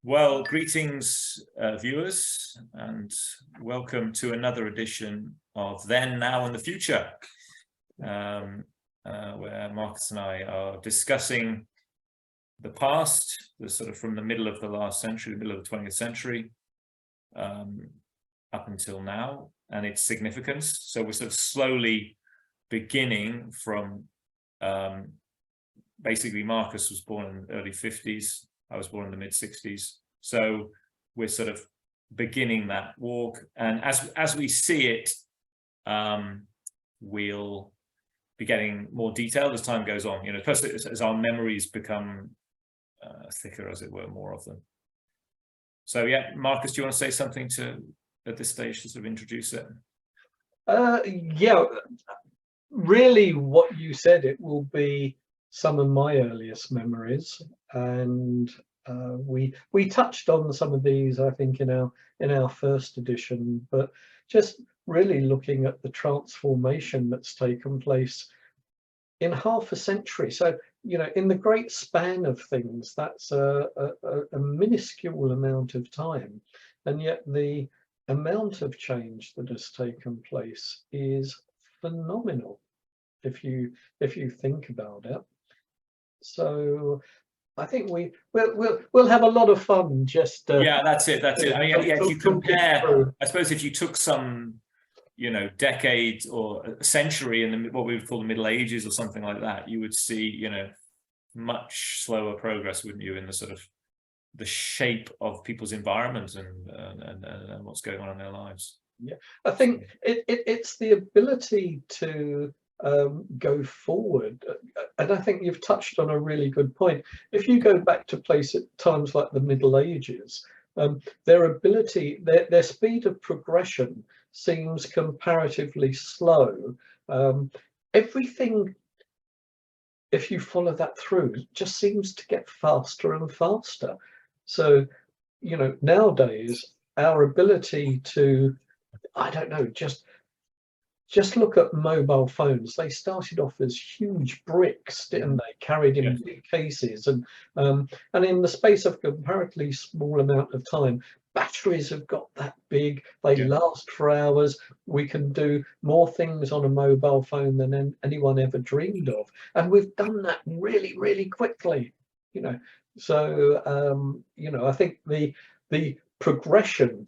Well, greetings, viewers, and welcome to another edition of Then, Now and the Future, where Marcus and I are discussing the past, from the middle of the last century, the middle of the 20th century, up until now, and its significance. So we're sort of slowly beginning from, basically Marcus was born in the early 50s. I was born in the mid-60s, so we're sort of beginning that walk, and as we see it, we'll be getting more detailed as time goes on. You know, plus as our memories become thicker, as it were, more of them. So yeah, Marcus, do you want to say something at this stage to sort of introduce it? Yeah, really, what you said, it will be some of my earliest memories, and we touched on some of these, I think, in our first edition, but just really looking at the transformation that's taken place in half a century. So, you know, in the great span of things, that's a minuscule amount of time, and yet the amount of change that has taken place is phenomenal if you think about it. So I think we'll have a lot of fun. Just yeah, that's it. I mean, yeah, if you compare, I suppose if you took some, you know, decade or a century in what we would call the Middle Ages or something like that, you would see, you know, much slower progress, wouldn't you, in the sort of the shape of people's environment and what's going on in their lives. Yeah, I think it's the ability to go forward, and I think you've touched on a really good point. If you go back to times like the Middle Ages, their ability, their speed of progression seems comparatively slow. Everything, if you follow that through, just seems to get faster and faster. So, you know, nowadays our ability to, I don't know, just look at mobile phones. They started off as huge bricks, didn't they, carried in big cases, and in the space of a comparatively small amount of time, batteries have got that big. They last for hours. We can do more things on a mobile phone than anyone ever dreamed of, and we've done that really, really quickly, you know. So you know, I think the progression,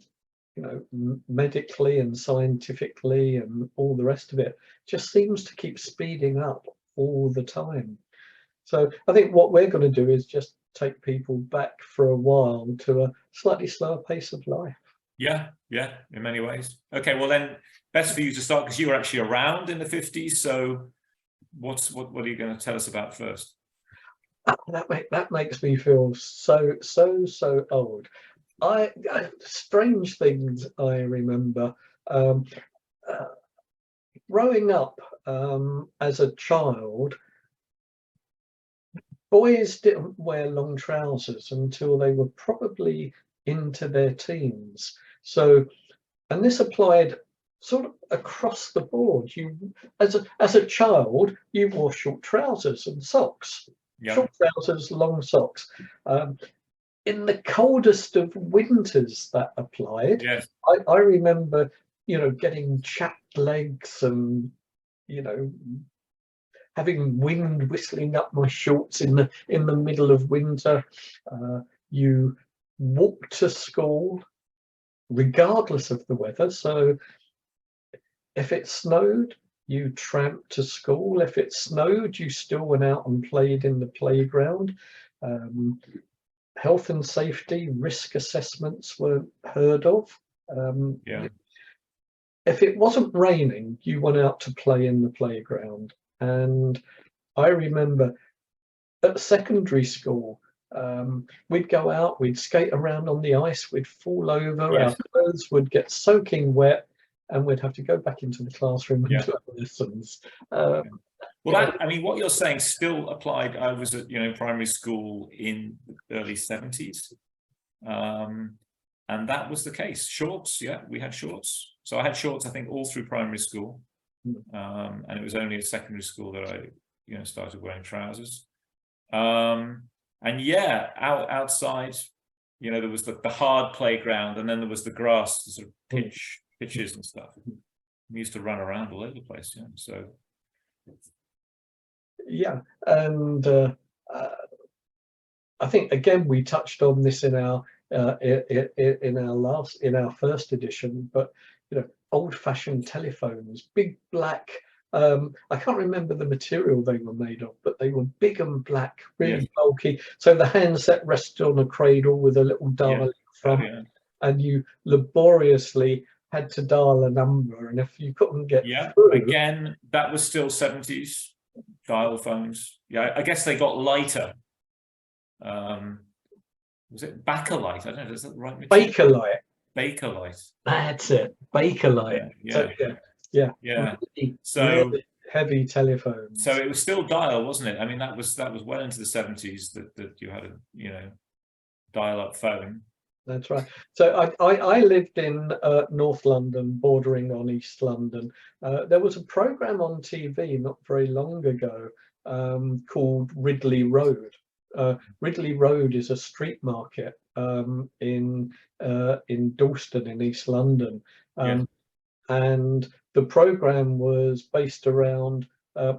you know, medically and scientifically and all the rest of it, just seems to keep speeding up all the time. So I think what we're going to do is just take people back for a while to a slightly slower pace of life. Yeah, in many ways. Okay, well then, best for you to start, because you were actually around in the 50s. So what are you going to tell us about first? That makes me feel so old. Strange things I remember. Growing up as a child, boys didn't wear long trousers until they were probably into their teens. So, and this applied sort of across the board. You, as a child, you wore short trousers and socks. Short trousers, long socks. In the coldest of winters, that applied. Yes. I remember, you know, getting chapped legs and, you know, having wind whistling up my shorts in the middle of winter. You walked to school regardless of the weather. So if it snowed, you tramped to school. If it snowed, you still went out and played in the playground. Health and safety risk assessments were heard of. If it wasn't raining, you went out to play in the playground. And I remember at secondary school, we'd go out, we'd skate around on the ice, we'd fall over, our clothes would get soaking wet, and we'd have to go back into the classroom and do our lessons. Well, I mean, what you're saying still applied. I was at, you know, primary school in the early 70s, and that was the case. Shorts, yeah, we had shorts. So I had shorts, I think, all through primary school, and it was only at secondary school that I, you know, started wearing trousers. And yeah, outside, You know, there was the hard playground, and then there was the grass, the sort of pitches and stuff. We used to run around all over the place. Yeah. So. Yeah, and I think again we touched on this in our first edition, but you know, old-fashioned telephones, big black. I can't remember the material they were made of, but they were big and black, really bulky. So the handset rested on a cradle with a little dial front, and you laboriously had to dial a number, and if you couldn't get through, again, that was still 70s dial phones. Yeah, I guess they got lighter. Was it Bakelite? I don't know, is that the right material? Bakelite. Bakelite. That's it. Bakelite. Yeah. So, Really, really heavy telephones. So it was still dial, wasn't it? I mean, that was well into the 70s that you had a, you know, dial-up phone. That's right. So I lived in North London, bordering on East London. There was a program on TV not very long ago called Ridley Road. Ridley Road is a street market in Dalston in East London, and the program was based around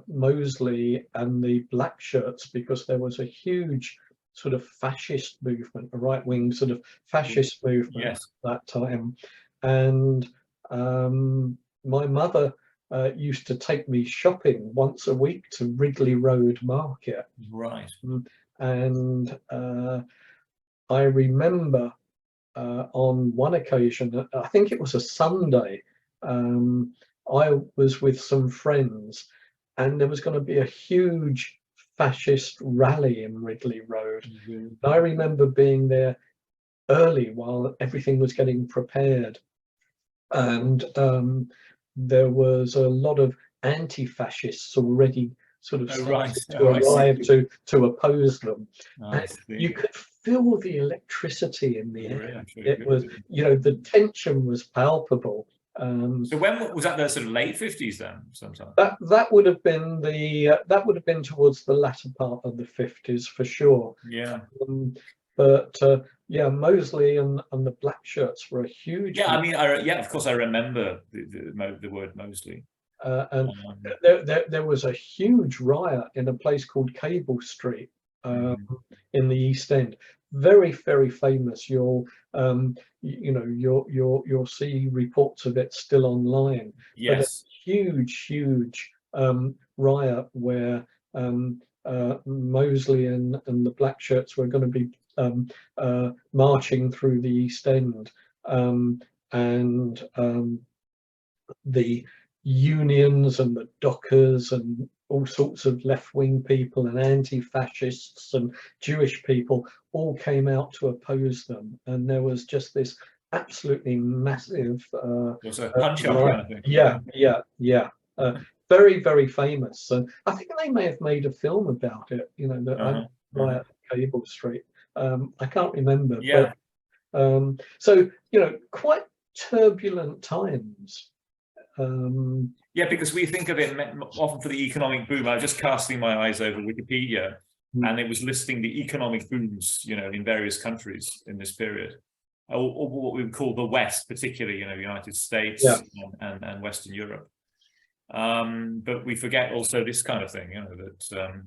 Mosley and the Black Shirts, because there was a huge sort of fascist movement, a right-wing sort of fascist movement at that time. And my mother used to take me shopping once a week to Ridley Road Market. Right. And I remember on one occasion, I think it was a Sunday, I was with some friends, and there was going to be a huge fascist rally in Ridley Road. I remember being there early while everything was getting prepared, and there was a lot of anti-fascists already sort of arrive to oppose them. You could feel the electricity in the air. It was, you know, the tension was palpable. So when was that? The sort of late 50s then, sometime? That would have been towards the latter part of the 50s for sure. Yeah. But yeah, Mosley and the Black Shirts were a huge. Yeah, I mean, of course, I remember the word Mosley. And there was a huge riot in a place called Cable Street in the East End. Very, very famous. You'll see reports of it still online. Yes. But a huge riot where Mosley and the Black Shirts were going to be marching through the East End, and the unions and the dockers and all sorts of left-wing people and anti-fascists and Jewish people all came out to oppose them, and there was just this absolutely massive punch-up kind of thing. Very, very famous, and I think they may have made a film about it, you know, via Cable Street. I can't remember. But, so, you know, quite turbulent times. Yeah, because we think of it often for the economic boom. I was just casting my eyes over Wikipedia, and it was listing the economic booms, you know, in various countries in this period, or what we would call the West, particularly, you know, United States and Western Europe. But we forget also this kind of thing, you know, that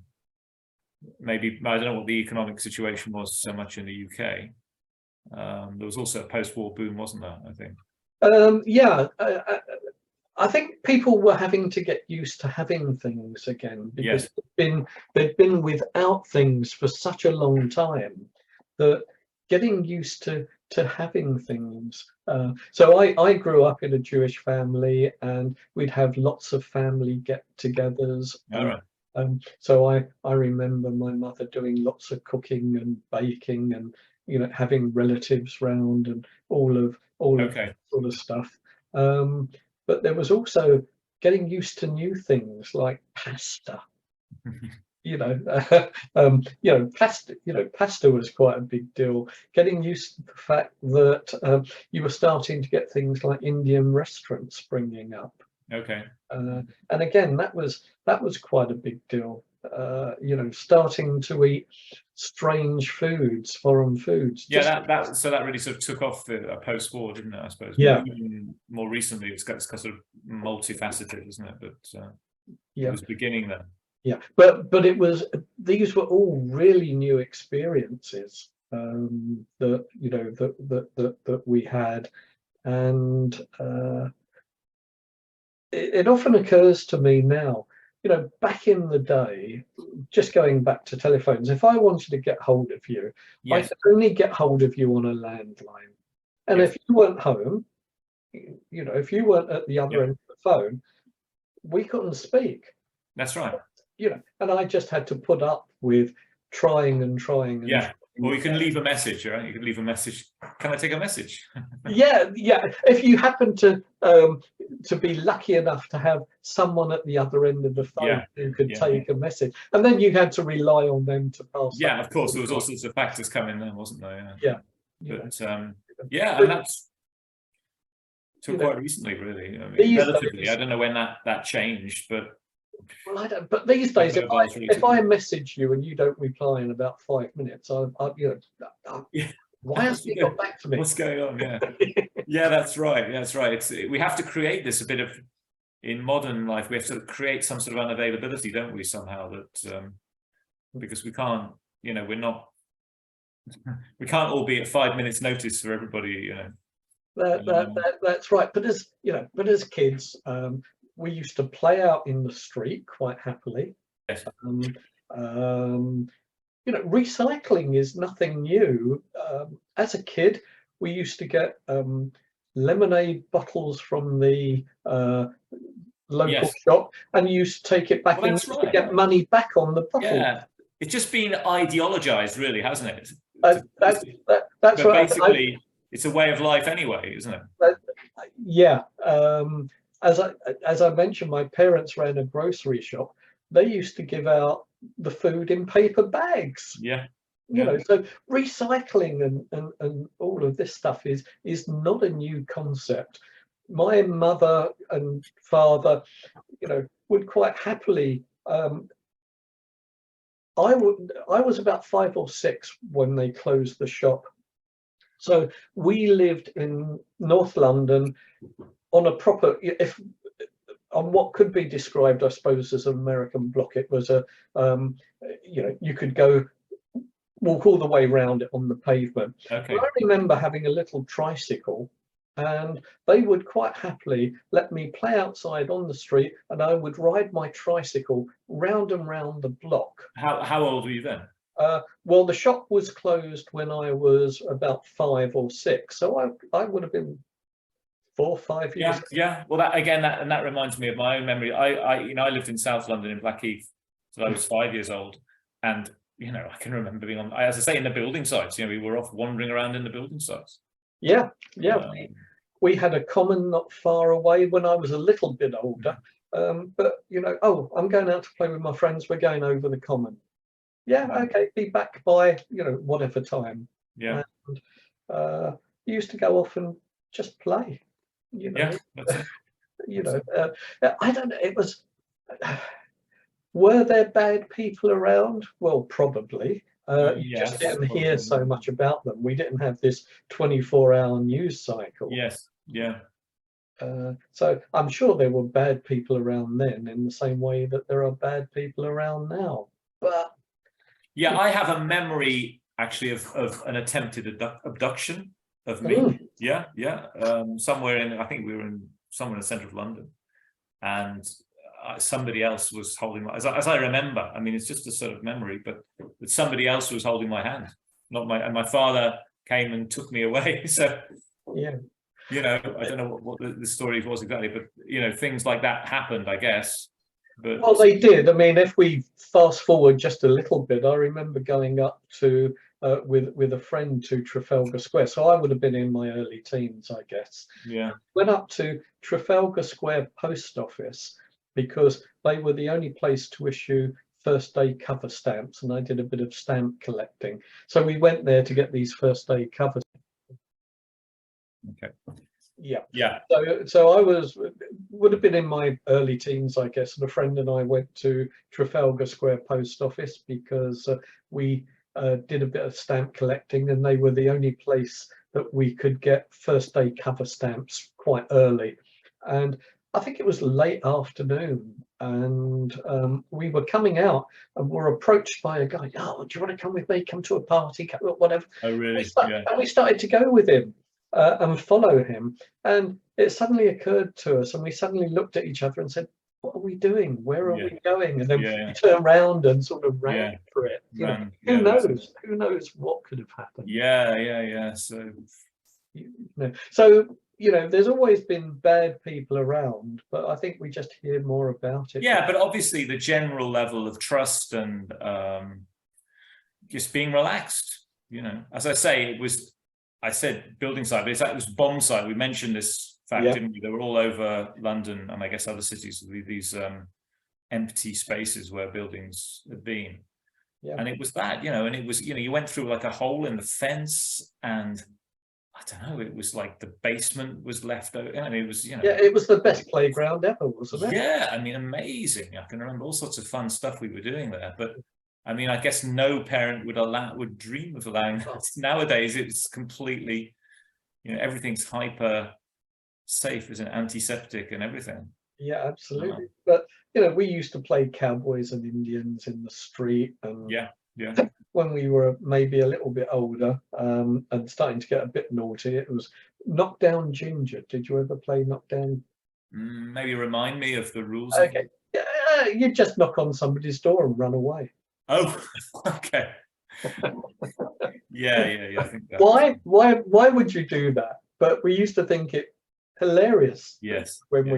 maybe, I don't know what the economic situation was so much in the UK. There was also a post-war boom, wasn't there, I think? I think people were having to get used to having things again, because they'd been without things for such a long time that getting used to having things. So I grew up in a Jewish family, and we'd have lots of family get-togethers. So I remember my mother doing lots of cooking and baking, and you know, having relatives round and all of that sort of stuff. But there was also getting used to new things like pasta. Pasta was quite a big deal. Getting used to the fact that you were starting to get things like Indian restaurants springing up. Okay. And again, that was quite a big deal. You know, starting to eat strange foods, foreign foods. Yeah, that really sort of took off post-war, didn't it? I suppose. Yeah. Even more recently, it's got sort of multifaceted, isn't it? But yeah, it was beginning then. yeah. But these were all really new experiences that you know that we had, and it often occurs to me now, you know, back in the day, just going back to telephones, if I wanted to get hold of you, I Yes. could only get hold of you on a landline. And Yes. if you weren't home, you know, if you weren't at the other Yeah. end of the phone, we couldn't speak. That's right. You know, and I just had to put up with trying and trying and Yeah. trying. Or you can leave a message, right? You can leave a message. Can I take a message? Yeah, yeah. If you happen to be lucky enough to have someone at the other end of the phone Yeah, who could yeah. take a message, and then you had to rely on them to pass. Yeah, of course, there was all sorts of factors coming there, wasn't there? Yeah. But yeah, and that's till quite recently, really. I mean, relatively, I don't know when that changed, but well, I don't. But these days, if I message you and you don't reply in about 5 minutes, you know, why hasn't he got back to me? What's going on? Yeah, yeah, that's right. That's right. We have to create this a bit of, in modern life, we have to create some sort of unavailability, don't we? Somehow that because we can't, you know, we can't all be at 5 minutes notice for everybody, you know. That's right. But as you know, as kids, we used to play out in the street quite happily. Yes. You know, recycling is nothing new. As a kid, we used to get lemonade bottles from the local shop, and you used to take it back and to get money back on the bottle. Yeah, it's just been ideologized, really, hasn't it? That's right. Basically, it's a way of life anyway, isn't it? Yeah. As I mentioned, my parents ran a grocery shop. They used to give out the food in paper bags. Yeah. You know, so recycling and all of this stuff is not a new concept. My mother and father, you know, would quite happily. I was about 5 or 6 when they closed the shop. So we lived in North London on a proper, on what could be described, I suppose, as an American block. It was a, you know, you could walk all the way around it on the pavement. Okay. I remember having a little tricycle, and they would quite happily let me play outside on the street, and I would ride my tricycle round and round the block. How old were you then? Well, the shop was closed when I was about 5 or 6, so I would have been 4 or 5 years. Yeah. Well, that reminds me of my own memory. I lived in South London in Blackheath, so I was 5 years old, and you know, I can remember being on, as I say, in the building sites. You know, we were off wandering around in the building sites. Yeah. We had a common not far away when I was a little bit older. But you know, oh, I'm going out to play with my friends. We're going over the common. Yeah, okay, be back by, you know, whatever time. Yeah. And you used to go off and just play. You know. Yeah. That's it. You know, I don't know. It was. Were there bad people around? Well, probably. You just didn't hear so much about them. We didn't have this 24-hour news cycle. Yes. Yeah. So I'm sure there were bad people around then, in the same way that there are bad people around now. But yeah, I have a memory actually of an attempted abduction of me. Yeah. Somewhere in, I think we were in somewhere in the centre of London, and somebody else was holding my, as I remember, I mean, it's just a sort of memory, but somebody else was holding my hand, and my father came and took me away. So yeah, you know, I don't know what the story was exactly, but you know, things like that happened, I guess. But well, they did. I mean, if we fast forward just a little bit, I remember going up to with a friend to Trafalgar Square. So I would have been in my early teens, I guess. Yeah. Went up to Trafalgar Square Post Office because they were the only place to issue first day cover stamps, and I did a bit of stamp collecting. So we went there to get these first day covers. Okay. Yeah. Yeah. So I was would have been in my early teens, I guess, and a friend and I went to Trafalgar Square Post Office because we did a bit of stamp collecting, and they were the only place that we could get first day cover stamps quite early. And I think it was late afternoon, and we were coming out and were approached by a guy. Oh, do you want to come with me? Come to a party, whatever. Oh, really? And we started to go with him and follow him. And it suddenly occurred to us, and we suddenly looked at each other and said, "What are we doing? Where are we going?" And then we turned around and sort of ran for it. Who knows? Who knows what could have happened? So there's always been bad people around, but I think we just hear more about it. Yeah, but obviously the general level of trust and just being relaxed. As I say, I said building site, but it was bomb site. We mentioned this fact, didn't we? They were all over London and I guess other cities, these empty spaces where buildings had been. Yeah. And it was that, and it was, you went through like a hole in the fence, and I don't know, it was like the basement was left open. I mean, it was, Yeah, it was the best playground ever, wasn't it? Yeah, I mean, amazing. I can remember all sorts of fun stuff we were doing there. But I mean, I guess no parent would dream of allowing that. Nowadays, it's completely, everything's hyper safe, isn't it? Antiseptic and everything. Yeah, absolutely. But we used to play cowboys and Indians in the street, and when we were maybe a little bit older and starting to get a bit naughty, it was knock down ginger. Did you ever play knock down? Maybe remind me of the rules. Okay, you just knock on somebody's door and run away. Oh, okay. Yeah. I think that. Why would you do that? But we used to think it hilarious. Yes. When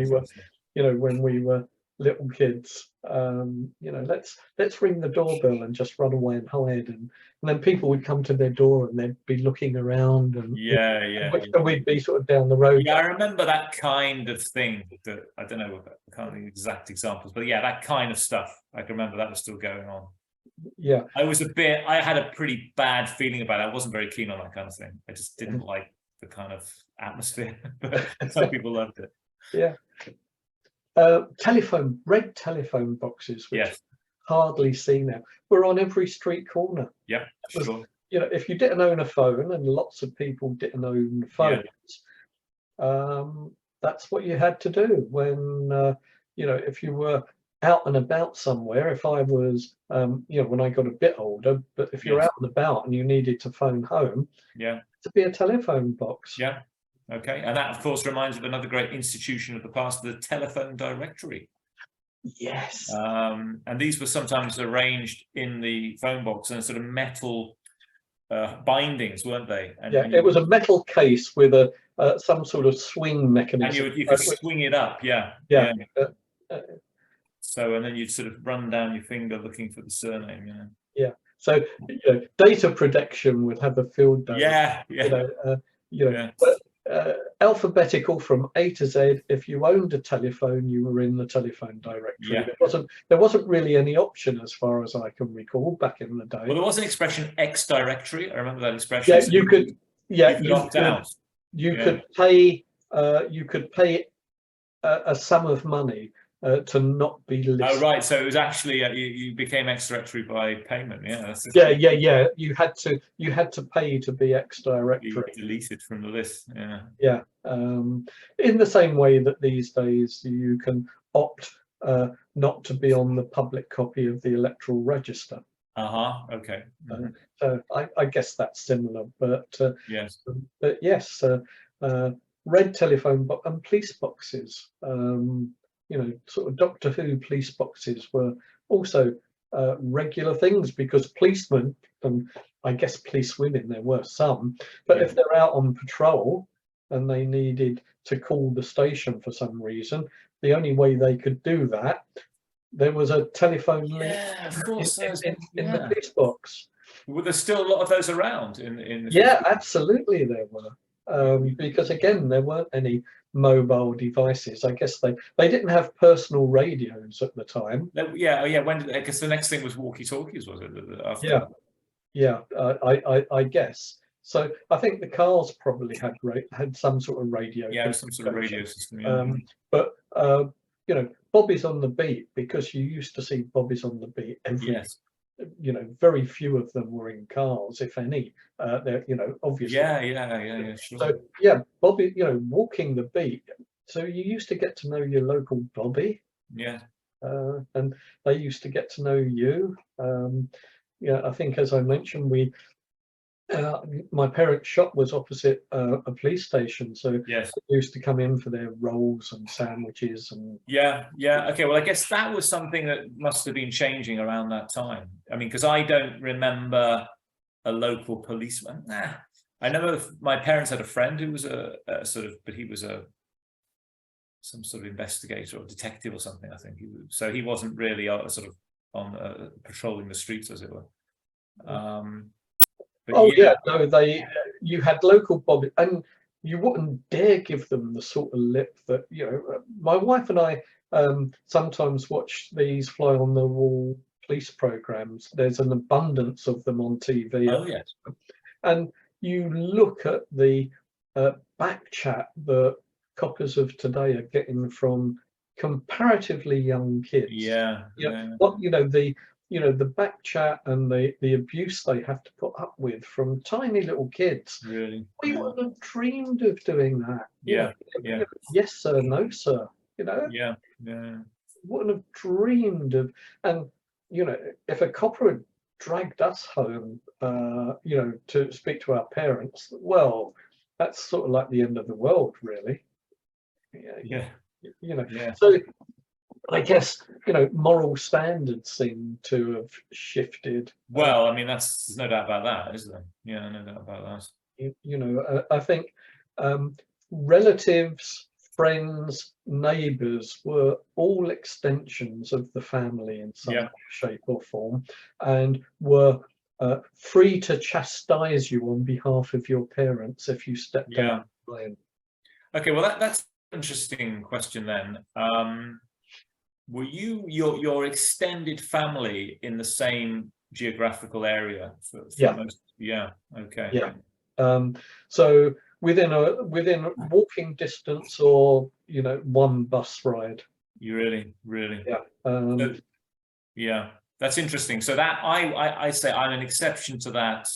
we were little kids, let's ring the doorbell and just run away and hide, and then people would come to their door and they'd be looking around, and we'd be sort of down the road. Yeah, I remember that kind of thing. That I don't know, I can't think of exact examples, but yeah, that kind of stuff. I can remember that was still going on. Yeah, I had a pretty bad feeling about it. I wasn't very keen on that kind of thing. I just didn't like the kind of atmosphere, but some people loved it. Yeah. Red telephone boxes, which hardly see now, were on every street corner. Yeah, sure. If you didn't own a phone, and lots of people didn't own phones, that's what you had to do when, if you were out and about somewhere. If I was, when I got a bit older, but if you're out and about and you needed to phone home, to be a telephone box. Yeah. Okay, and that, of course, reminds me of another great institution of the past, the telephone directory. Yes. And these were sometimes arranged in the phone box in sort of metal bindings, weren't they? And it was a metal case with some sort of swing mechanism. And you could swing it up, So, and then you'd sort of run down your finger looking for the surname, Yeah. So, data protection would have a field day. But, alphabetical from A to Z. If you owned a telephone, you were in the telephone directory. There wasn't really any option, as far as I can recall, back in the day. Well, there was an expression X directory. I remember that expression. Yeah, you could. Yeah, you opt out. You could pay. You could pay a sum of money to not be listed. Oh, right. So it was actually you became X directory by payment. Yeah. You had to pay to be X directory. Deleted from the list. Yeah. In the same way that these days you can opt not to be on the public copy of the electoral register. Okay. So I guess that's similar, but yes. But yes, red telephone and police boxes. Sort of Doctor Who police boxes were also regular things, because policemen, and I guess police women, there were some, but if they're out on patrol and they needed to call the station for some reason, the only way they could do that, there was a telephone link in the police box. Well, there's still a lot of those around in absolutely there were, because again, there weren't any mobile devices. I guess they didn't have personal radios at the time. When I guess the next thing was walkie-talkies, was it? After I guess so. I think the cars probably had some sort of radio. Some sort of radio system. But you know, Bobby's on the beat, because you used to see Bobby's on the beat every, Yes. you know, very few of them were in cars, if any. They're, you know, obviously. Yeah, sure. So yeah, Bobby, you know, walking the beat. So you used to get to know your local Bobby, Yeah. and they used to get to know you. Yeah, I think, as I mentioned, my parents' shop was opposite a police station, so Yes. they used to come in for their rolls and sandwiches and. Yeah. Okay. Well, I guess that was something that must have been changing around that time. I mean, because I don't remember a local policeman. I know my parents had a friend who was a sort of, but he was some sort of investigator or detective or something. I think so he wasn't really sort of on patrolling the streets, as it were. But Oh yeah, no, you had local Bobby, and you wouldn't dare give them the sort of lip that, you know. My wife and I sometimes watch these fly on the wall police programs. There's an abundance of them on TV. Oh yes. And you look at the back chat that coppers of today are getting from comparatively young kids. Yeah. What, you know, the back chat and the abuse they have to put up with from tiny little kids. Really. We wouldn't have dreamed of doing that. Yeah. You know, yes sir, no sir. You know. Yeah. Wouldn't have dreamed of. And you know, if a copper had dragged us home, you know, to speak to our parents, well, that's sort of like the end of the world, really. Yeah. You know. Yeah. So I guess, you know, moral standards seem to have shifted. Well, I mean, there's no doubt about that, is there? Yeah, no doubt about that. You know, I think relatives, friends, neighbours were all extensions of the family in some way, shape or form, and were free to chastise you on behalf of your parents if you stepped out. Okay, well, that's an interesting question then. Were your extended family in the same geographical area for most? Yeah. Okay. Yeah. So within walking distance, or you know, one bus ride. You really. Yeah. Yeah, that's interesting. So that I say I'm an exception to that.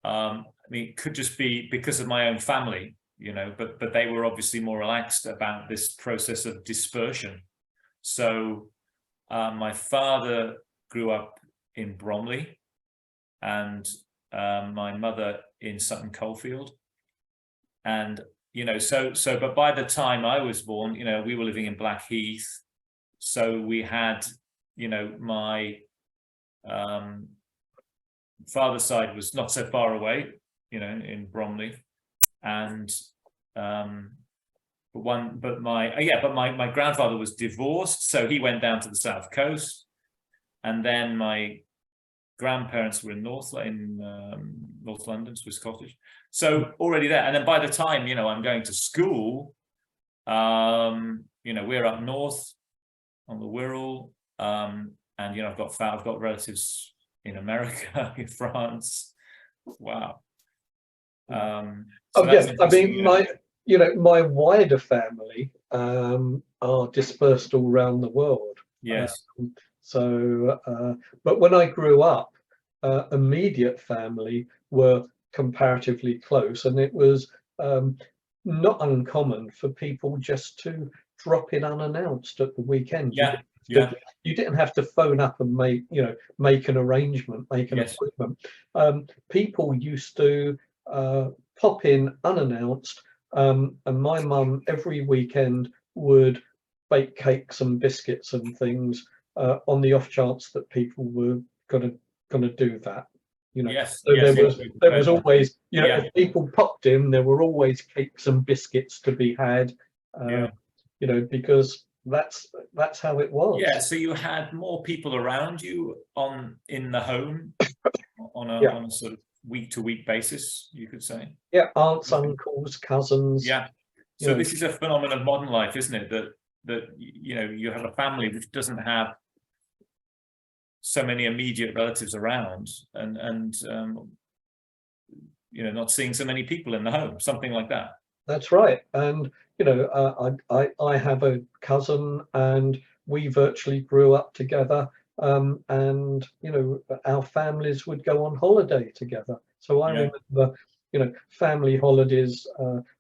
I mean, it could just be because of my own family, you know, but they were obviously more relaxed about this process of dispersion. So my father grew up in Bromley, and my mother in Sutton Coldfield. And, you know, but by the time I was born, you know, we were living in Blackheath. So we had, you know, my father's side was not so far away, you know, in Bromley. And but my grandfather was divorced, so he went down to the south coast, and then my grandparents were in North London, Swiss Cottage. So already there, and then by the time, you know, I'm going to school, you know, we're up north on the Wirral, and you know, I've got relatives in America, in France. Wow. So yeah, I mean, my wider family are dispersed all around the world. Yes. But when I grew up, immediate family were comparatively close, and it was not uncommon for people just to drop in unannounced at the weekend. You didn't have to phone up and make an arrangement, make an appointment. People used to pop in unannounced, and my mum every weekend would bake cakes and biscuits and things on the off chance that people were gonna do that. You know, there was always, you know, if people popped in, there were always cakes and biscuits to be had. You know, because that's how it was. Yeah, so you had more people around you in the home on a sort of week-to-week basis, you could say. Yeah, aunts, uncles, cousins. Yeah. So this is a phenomenon of modern life, isn't it? That you know, you have a family which doesn't have so many immediate relatives around, and you know, not seeing so many people in the home, something like that. That's right. And I have a cousin, and we virtually grew up together. And our families would go on holiday together. So I Yeah. remember, family holidays.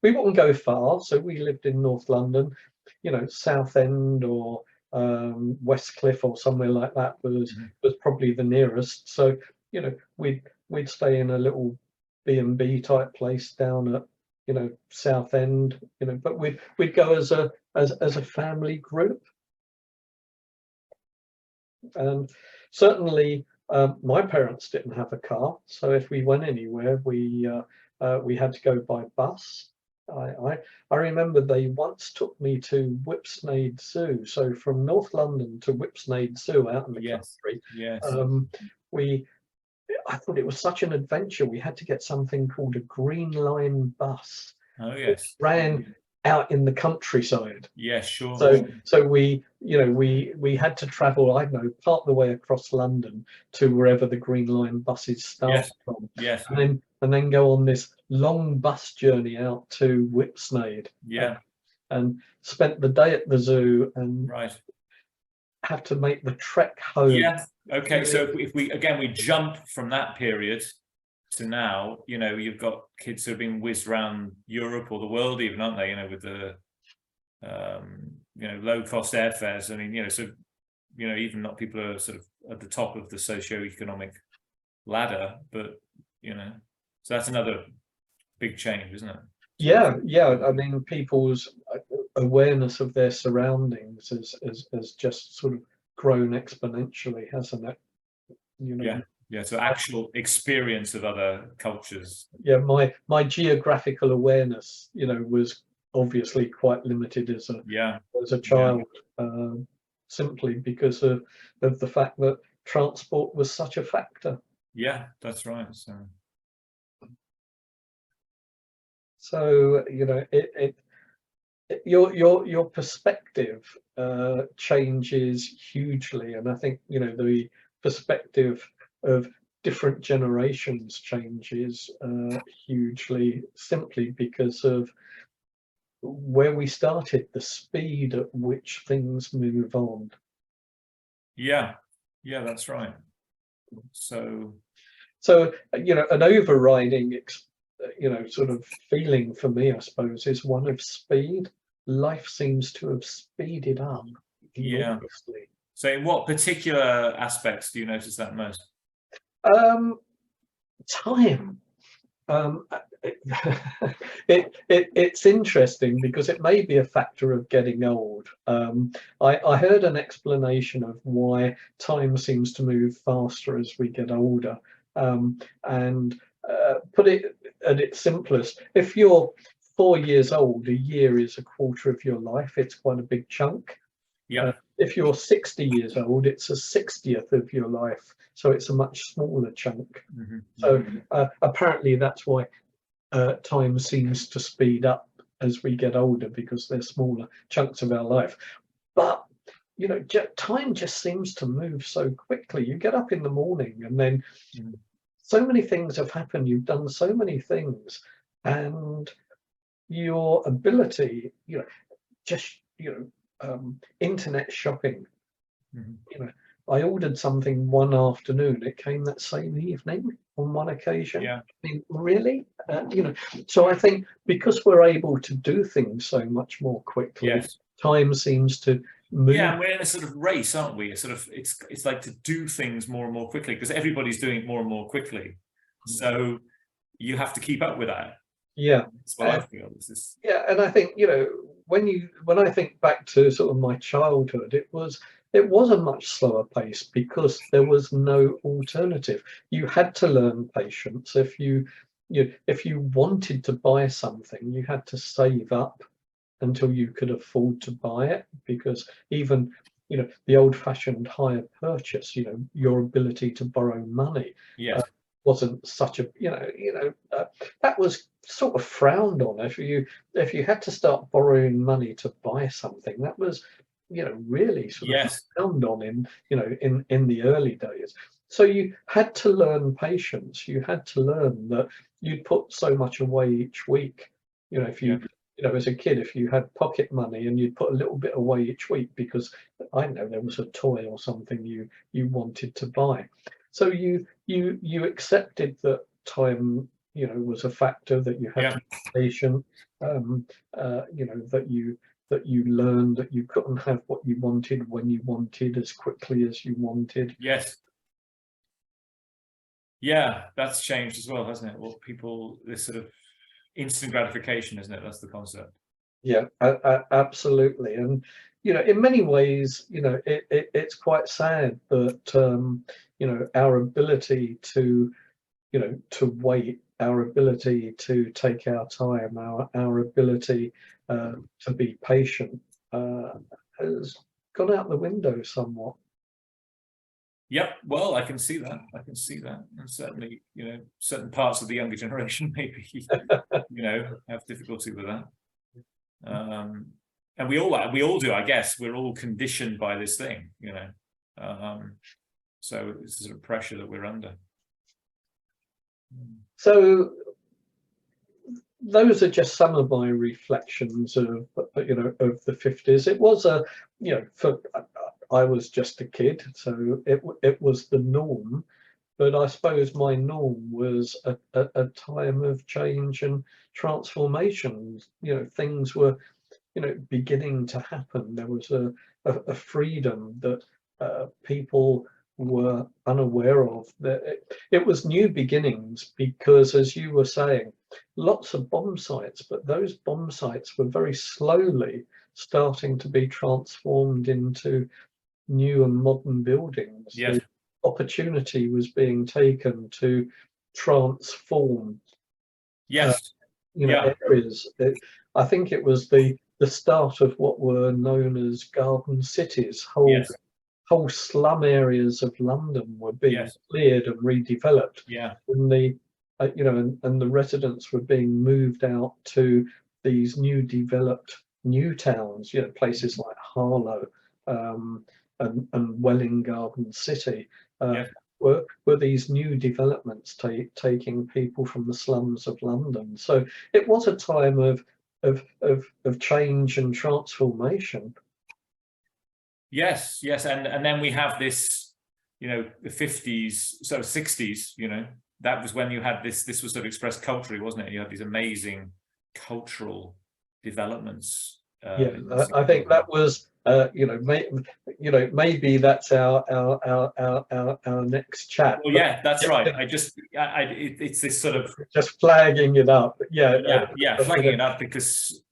We wouldn't go far, so we lived in North London, Southend or Westcliff or somewhere like that Mhm. was probably the nearest. So we'd stay in a little B&B type place down at Southend, but we'd go as a family group. And certainly my parents didn't have a car, so if we went anywhere, we had to go by bus. I remember they once took me to Whipsnade Zoo. So from North London to Whipsnade Zoo out in the Yes. country, Yes. we I thought it was such an adventure. We had to get something called a Green Line bus, Oh, which yes. ran out in the countryside. Yes, sure. So we had to travel, I don't know, part the way across London to wherever the Green Line buses start Yes. from, Yes. and then go on this long bus journey out to Whipsnade, Yeah. and spent the day at the zoo and Right. have to make the trek home. Yeah. Okay. So if we again we jump from that period to now, you've got kids who have been whizzed around Europe or the world even, aren't they? With the low cost airfares. I mean, so even not people who are sort of at the top of the socio-economic ladder, but so that's another big change, isn't it? Yeah. I mean, people's awareness of their surroundings has just sort of grown exponentially, hasn't it? Yeah. So actual experience of other cultures. Yeah, my geographical awareness, was obviously quite limited as a child, simply because of the fact that transport was such a factor. Yeah, that's right. So your perspective changes hugely, and I think the perspective of different generations changes hugely, simply because of where we started, the speed at which things move on. Yeah, that's right. So an overriding sort of feeling for me, I suppose, is one of speed. Life seems to have speeded up enormously. So in what particular aspects do you notice that most? Time. It's interesting because it may be a factor of getting old. I heard an explanation of why time seems to move faster as we get older, and put it at its simplest. If you're 4 years old, a year is a quarter of your life. It's quite a big chunk. Yeah. If you're 60 years old, it's a 60th of your life, so it's a much smaller chunk. So apparently that's why time seems to speed up as we get older, because they're smaller chunks of our life. But time just seems to move so quickly. You get up in the morning and then so many things have happened. You've done so many things, and your ability, internet shopping. I ordered something one afternoon. It came that same evening on one occasion. Yeah. I mean, really? So I think because we're able to do things so much more quickly, time seems to move. Yeah, we're in a sort of race, aren't we? It's like to do things more and more quickly, because everybody's doing it more and more quickly. So you have to keep up with that. Yeah. That's what I feel. Yeah, and I think when I think back to sort of my childhood, it was a much slower pace because there was no alternative. You had to learn patience. If you wanted to buy something, you had to save up until you could afford to buy it, because even the old-fashioned hire purchase, your ability to borrow money, wasn't such a that was sort of frowned on. If you had to start borrowing money to buy something, that was really sort of frowned on in the early days. So you had to learn patience. You had to learn that you'd put so much away each week, You know, if you, you know, as a kid, if you had pocket money and you'd put a little bit away each week because I don't know there was a toy or something you wanted to buy, so you accepted that time, you know, was a factor, that you had to be patient, you know, that you learned that you couldn't have what you wanted when you wanted as quickly as you wanted. Yes. Yeah, that's changed as well, hasn't it? Well, people, this sort of instant gratification, isn't it? That's the concept. Yeah, absolutely. And, you know, in many ways, you know, it's quite sad that, you know, our ability to, you know, to wait, our ability to take our time, our ability to be patient has gone out the window somewhat. Yep. Well, I can see that. I can see that. And certainly, you know, certain parts of the younger generation maybe, you know, have difficulty with that. And we all do, I guess. We're all conditioned by this thing, you know. So it's a sort of pressure that we're under. So those are just some of my reflections of, you know, of the 50s. It was a, you know, I was just a kid, so it was the norm. But I suppose my norm was a time of change and transformation. You know, things were, you know, beginning to happen. There was a freedom that people were unaware of. That it was new beginnings because, as you were saying, lots of bomb sites, but those bomb sites were very slowly starting to be transformed into new and modern buildings. Yes. The opportunity was being taken to transform, yes, you know, areas. I think it was the start of what were known as garden cities. Whole slum areas of London were being cleared and redeveloped. And the you know, and the residents were being moved out to these new developed new towns. You know, places like Harlow and Welwyn Garden City were these new developments taking people from the slums of London. So it was a time of change and transformation. Yes, and then we have this, you know, the 50s, so 60s, you know, that was when you had this was sort of expressed culturally, wasn't it? You had these amazing cultural developments. I think that was, you know, maybe that's our next chat. Well, yeah, that's right. It's this sort of just flagging it up. Flagging it up because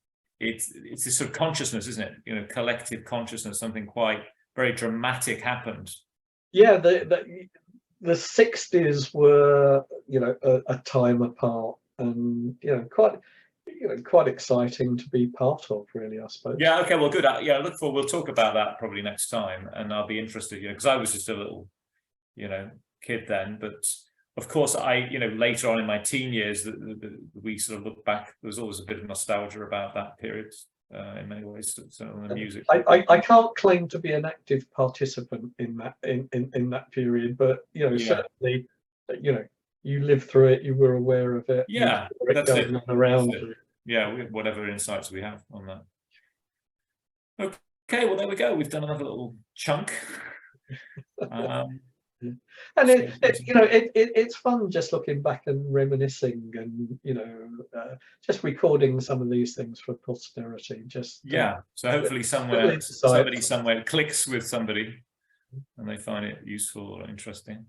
it's this sort of consciousness, isn't it? You know, collective consciousness. Something quite very dramatic happened. Yeah, the 60s were, you know, a time apart, and you know, quite exciting to be part of, really, I suppose. Yeah. Okay. Well, good. Yeah. Look forward. We'll talk about that probably next time, and I'll be interested. You know, because I was just a little, you know, kid then, but of course, you know, later on in my teen years, we sort of look back. There's always a bit of nostalgia about that period in many ways. So the music. I can't claim to be an active participant in that period, but you know, certainly, you know, you lived through it. You were aware of it. Yeah, that's it. Around. Yeah, whatever insights we have on that. Okay, well, there we go. We've done another little chunk. And you know, it's fun just looking back and reminiscing, and you know, just recording some of these things for posterity. Just so hopefully somebody somewhere clicks with somebody, and they find it useful or interesting.